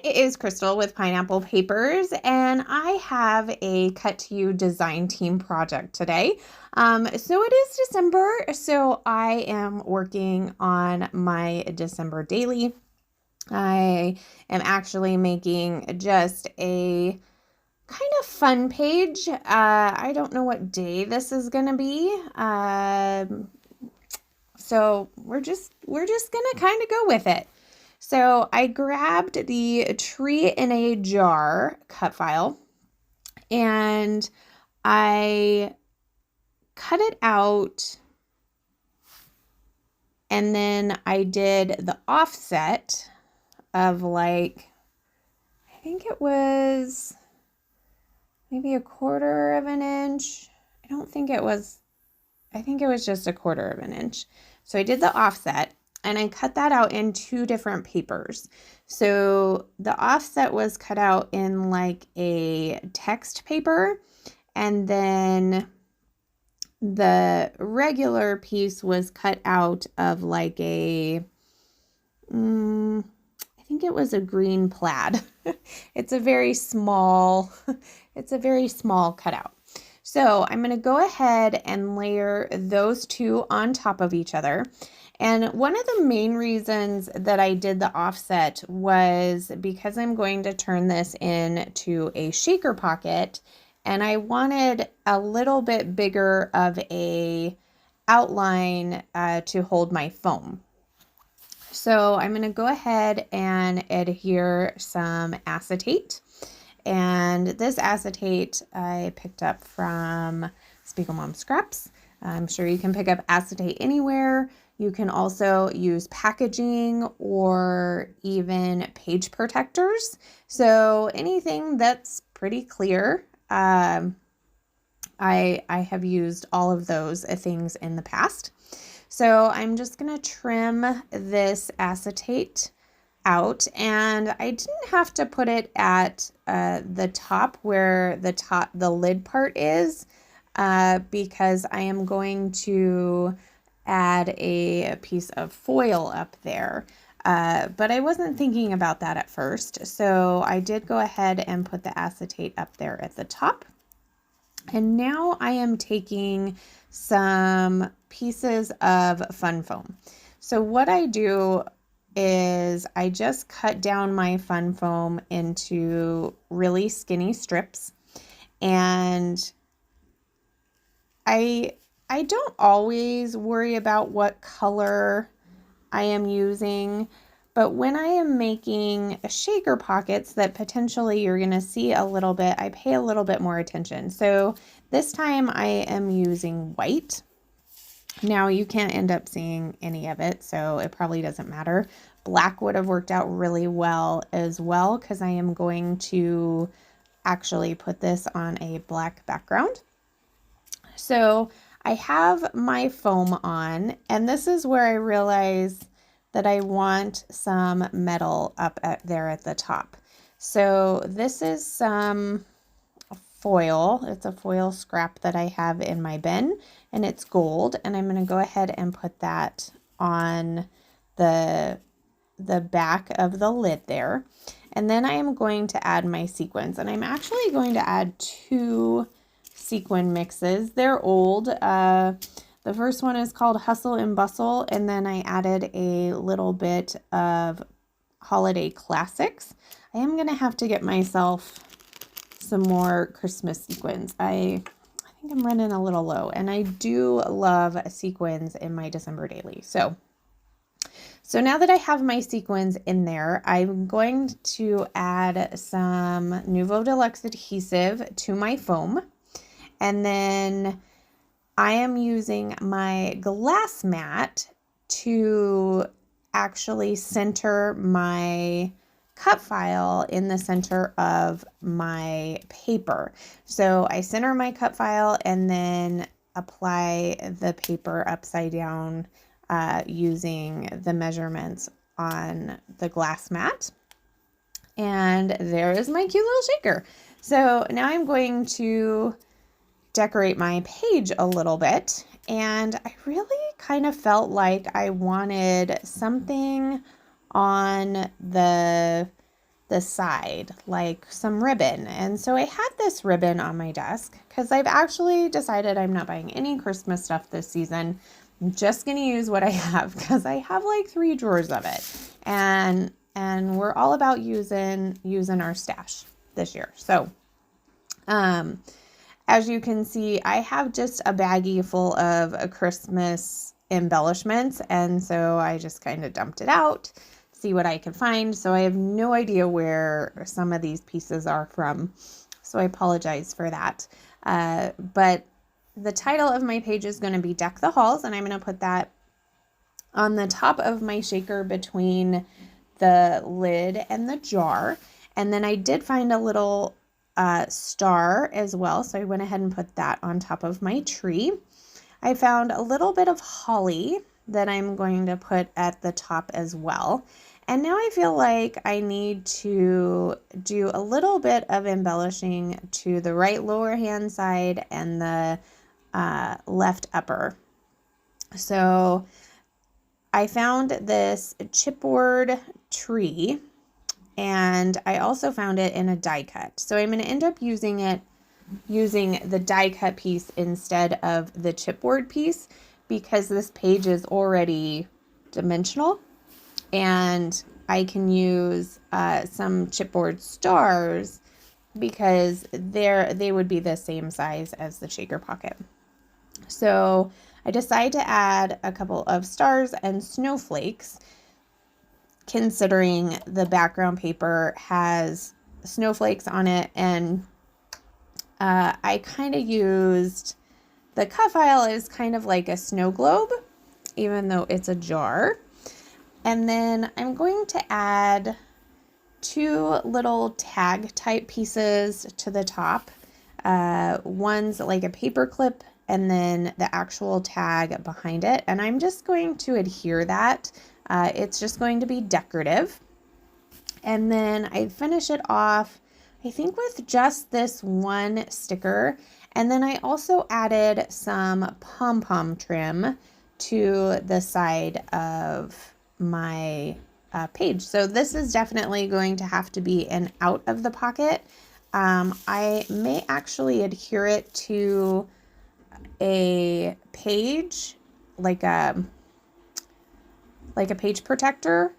it is Crystal with Pineapple Papers, and I have a Cut to You design team project today. So it is December, so I am working on my December daily. I am actually making just a kind of fun page. I don't know what day this is going to be. So we're just gonna kind of go with it. So I grabbed the Tree in a Jar cut file and I cut it out, and then I did the offset of like, I think it was maybe 1/4 of an inch. I think it was just 1/4 of an inch. So I did the offset and I cut that out in 2 different papers. So the offset was cut out in like a text paper, and then the regular piece was cut out of like I think it was a green plaid. It's a very small cutout. So I'm going to go ahead and layer those 2 on top of each other. And one of the main reasons that I did the offset was because I'm going to turn this into a shaker pocket, and I wanted a little bit bigger of a outline to hold my foam. So I'm going to go ahead and adhere some acetate. And this acetate I picked up from Spiegel Mom Scraps. I'm sure you can pick up acetate anywhere. You can also use packaging or even page protectors. So anything that's pretty clear. I have used all of those things in the past. So I'm just going to trim this acetate out, and I didn't have to put it at the top where the lid part is, because I am going to add a piece of foil up there. But I wasn't thinking about that at first, so I did go ahead and put the acetate up there at the top. And now I am taking some pieces of Fun Foam. So what I do is I just cut down my Fun Foam into really skinny strips, and I don't always worry about what color I am using, but when I am making shaker pockets that potentially you're going to see a little bit, I pay a little bit more attention. So this time I am using white. Now you can't end up seeing any of it, so it probably doesn't matter. Black would have worked out really well as well, because I am going to actually put this on a black background. So I have my foam on, and this is where I realize that I want some metal up there at the top. So this is some foil. It's a foil scrap that I have in my bin, and it's gold, and I'm going to go ahead and put that on the back of the lid there. And then I am going to add my sequins, and I'm actually going to add 2 sequin mixes. They're old. The first one is called Hustle and Bustle, and then I added a little bit of Holiday Classics. I am going to have to get myself some more Christmas sequins. I think I'm running a little low, and I do love sequins in my December daily. So now that I have my sequins in there, I'm going to add some Nuvo Deluxe adhesive to my foam, and then I am using my glass mat to actually center my cut file in the center of my paper. So I center my cut file and then apply the paper upside down using the measurements on the glass mat. And there is my cute little shaker. So now I'm going to decorate my page a little bit, and I really kind of felt like I wanted something on the the side, like some ribbon. And so I had this ribbon on my desk because I've actually decided I'm not buying any Christmas stuff this season. I'm just going to use what I have because I have like 3 drawers of it. And we're all about using our stash this year. So, as you can see, I have just a baggie full of Christmas embellishments. And so I just kind of dumped it out, see what I can find. So I have no idea where some of these pieces are from. So I apologize for that. But the title of my page is going to be Deck the Halls. And I'm going to put that on the top of my shaker between the lid and the jar. And then I did find a little star as well. So I went ahead and put that on top of my tree. I found a little bit of holly that I'm going to put at the top as well. And now I feel like I need to do a little bit of embellishing to the right lower hand side and the left upper. So I found this chipboard tree, and I also found it in a die cut. So I'm going to end up using the die cut piece instead of the chipboard piece because this page is already dimensional, and I can use some chipboard stars because they would be the same size as the shaker pocket. So I decided to add a couple of stars and snowflakes, considering the background paper has snowflakes on it, and I kind of used the cut file is kind of like a snow globe, even though it's a jar. And then I'm going to add 2 little tag type pieces to the top. One's like a paper clip and then the actual tag behind it. And I'm just going to adhere that. It's just going to be decorative. And then I finish it off, I think, with just this one sticker. And then I also added some pom-pom trim to the side of my page. So this is definitely going to have to be an out of the pocket. I may actually adhere it to a page, like a page protector,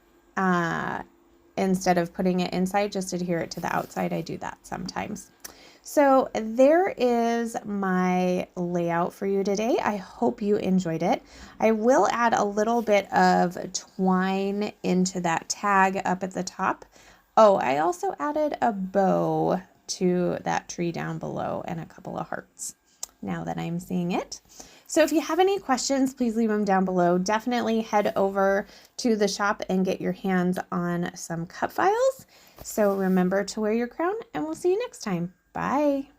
instead of putting it inside, just adhere it to the outside. I do that sometimes. So there is my layout for you today. I hope you enjoyed it. I will add a little bit of twine into that tag up at the top. Oh, I also added a bow to that tree down below and a couple of hearts now that I'm seeing it. So if you have any questions, please leave them down below. Definitely head over to the shop and get your hands on some cut files. So remember to wear your crown, and we'll see you next time. Bye.